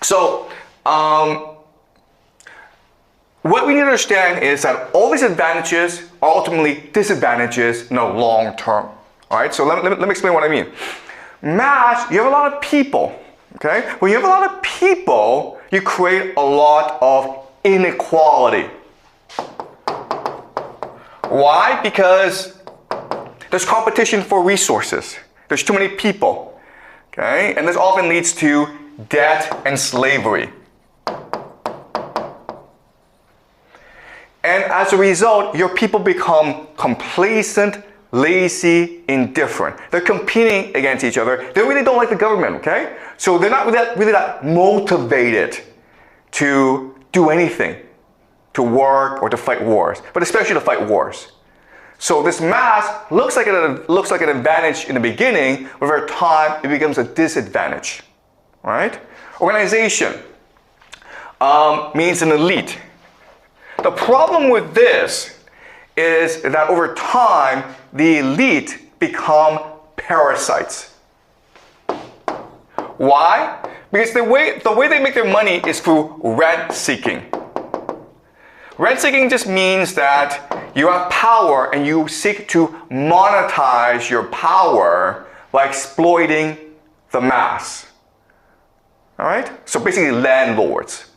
So, what we need to understand is that all these advantages are ultimately disadvantages in the long term. All right, so let me explain what I mean. Mass, you have a lot of people, okay? When you have a lot of people, you create a lot of inequality. Why? Because there's competition for resources. There's too many people, okay? And this often leads to debt and slavery. And as a result, your people become complacent, lazy, indifferent. They're competing against each other. They really don't like the government, okay? So they're not really that motivated to do anything, to work or to fight wars, but especially to fight wars. So this mass looks like an advantage in the beginning, but over time it becomes a disadvantage, right? Organization means an elite. The problem with this is that over time, the elite become parasites. Why? Because the way they make their money is through rent seeking. Rent seeking just means that you have power and you seek to monetize your power by exploiting the mass. All right? So basically landlords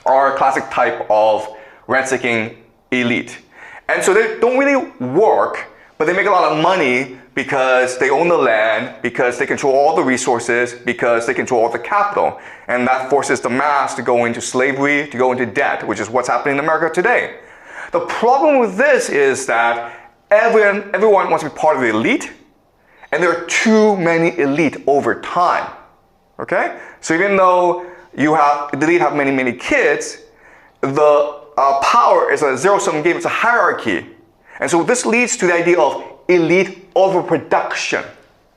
are a classic type of rent-seeking elite. And so they don't really work, but they make a lot of money because they own the land, because they control all the resources, because they control all the capital. And that forces the mass to go into slavery, to go into debt, which is what's happening in America today. The problem with this is that everyone wants to be part of the elite, and there are too many elite over time. Okay? So even though the elite have many kids, the power is a zero-sum game, it's a hierarchy. And so this leads to the idea of elite overproduction.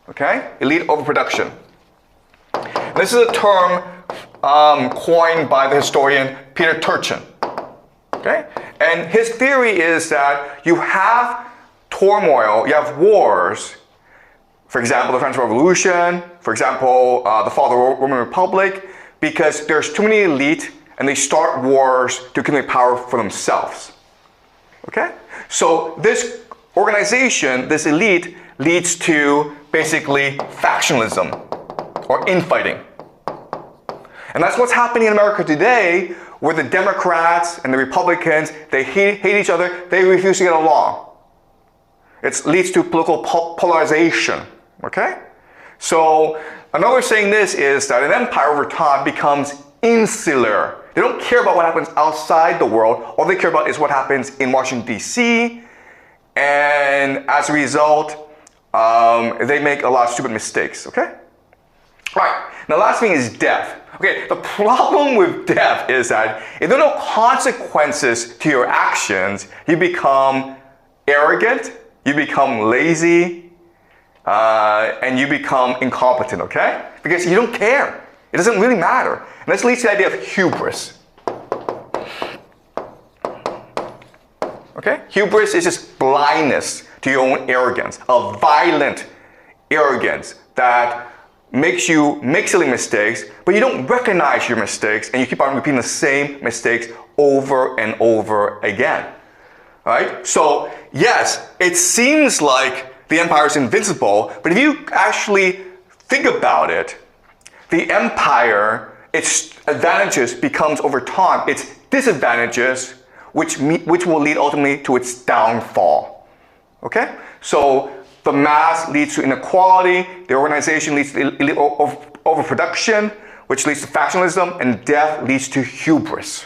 Okay? Elite overproduction. This is a term coined by the historian Peter Turchin. Okay? And his theory is that you have turmoil, you have wars. For example, the French Revolution, for example, the fall of the Roman Republic, because there's too many elite and they start wars to accumulate power for themselves. Okay? So this organization, this elite, leads to basically factionalism or infighting. And that's what's happening in America today, where the Democrats and the Republicans, they hate each other, they refuse to get along. It leads to political polarization. Okay? So another saying this is that an empire over time becomes insular. They don't care about what happens outside the world. All they care about is what happens in Washington, D.C. And as a result, they make a lot of stupid mistakes. Okay? All right. Now, the last thing is death. Okay, the problem with death is that if there are no consequences to your actions, you become arrogant, you become lazy, and you become incompetent, okay? Because you don't care. It doesn't really matter. And this leads to the idea of hubris. Okay? Hubris is just blindness to your own arrogance, a violent arrogance that makes you make silly mistakes, but you don't recognize your mistakes and you keep on repeating the same mistakes over and over again. Right? So, yes, it seems like the empire is invincible, but if you actually think about it, the empire, its advantages becomes over time its disadvantages, which will lead ultimately to its downfall. Okay? So the mass leads to inequality, the organization leads to overproduction, which leads to factionalism, and death leads to hubris.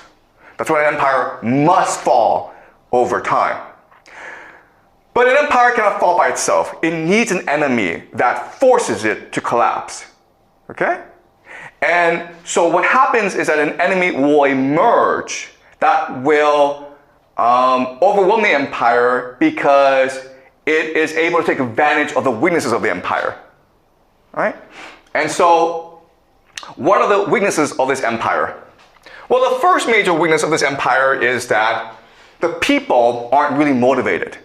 That's why an empire must fall over time. But an empire cannot fall by itself. It needs an enemy that forces it to collapse. Okay? And so what happens is that an enemy will emerge that will overwhelm the empire because it is able to take advantage of the weaknesses of the empire. Right? And so, what are the weaknesses of this empire? Well, the first major weakness of this empire is that the people aren't really motivated.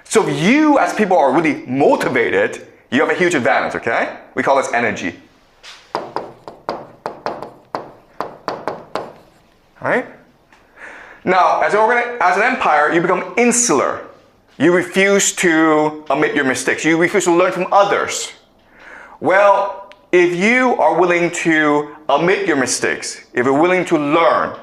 So if you as people are really motivated, you have a huge advantage, okay? We call this energy. Right? Now, as an empire, you become insular. You refuse to admit your mistakes. You refuse to learn from others. Well, if you are willing to admit your mistakes, if you're willing to learn,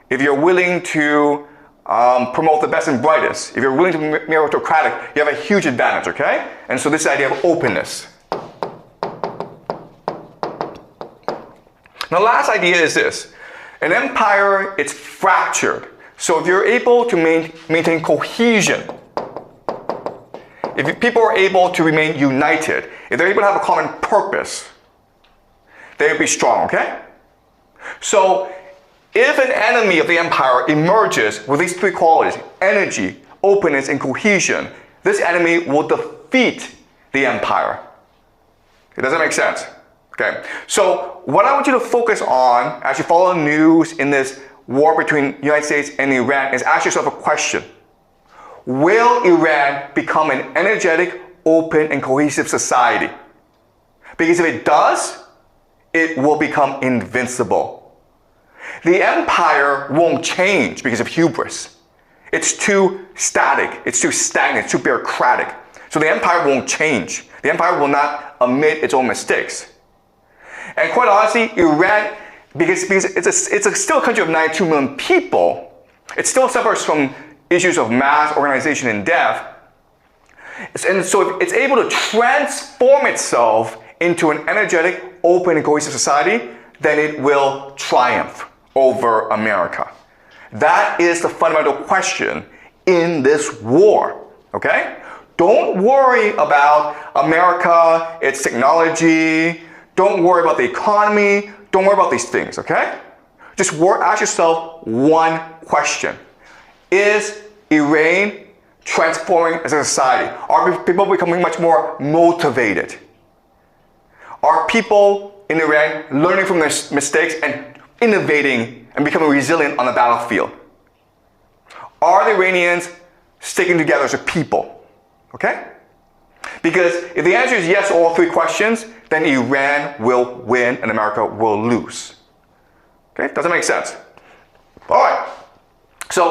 if you're willing to promote the best and brightest, if you're willing to be meritocratic, you have a huge advantage, okay? And so this idea of openness. Now, last idea is this. An empire, it's fractured. So if you're able to maintain cohesion, if people are able to remain united, if they're able to have a common purpose, they'll be strong, okay? So if an enemy of the empire emerges with these three qualities, energy, openness, and cohesion, this enemy will defeat the empire. It doesn't make sense. Okay, so what I want you to focus on as you follow the news in this war between the United States and Iran is ask yourself a question. Will Iran become an energetic, open, and cohesive society? Because if it does, it will become invincible. The empire won't change because of hubris. It's too static, it's too stagnant, it's too bureaucratic. So the empire won't change. The empire will not admit its own mistakes. And quite honestly, Iran, because it's still a country of 92 million people, it still suffers from issues of mass organization and death. And so if it's able to transform itself into an energetic, open, and cohesive society, then it will triumph over America. That is the fundamental question in this war, okay? Don't worry about America, its technology. Don't worry about the economy. Don't worry about these things, okay? Just ask yourself one question. Is Iran transforming as a society? Are people becoming much more motivated? Are people in Iran learning from their mistakes and innovating and becoming resilient on the battlefield? Are the Iranians sticking together as a people? Okay? Because if the answer is yes to all three questions, then Iran will win and America will lose. Okay? Doesn't make sense. All right. So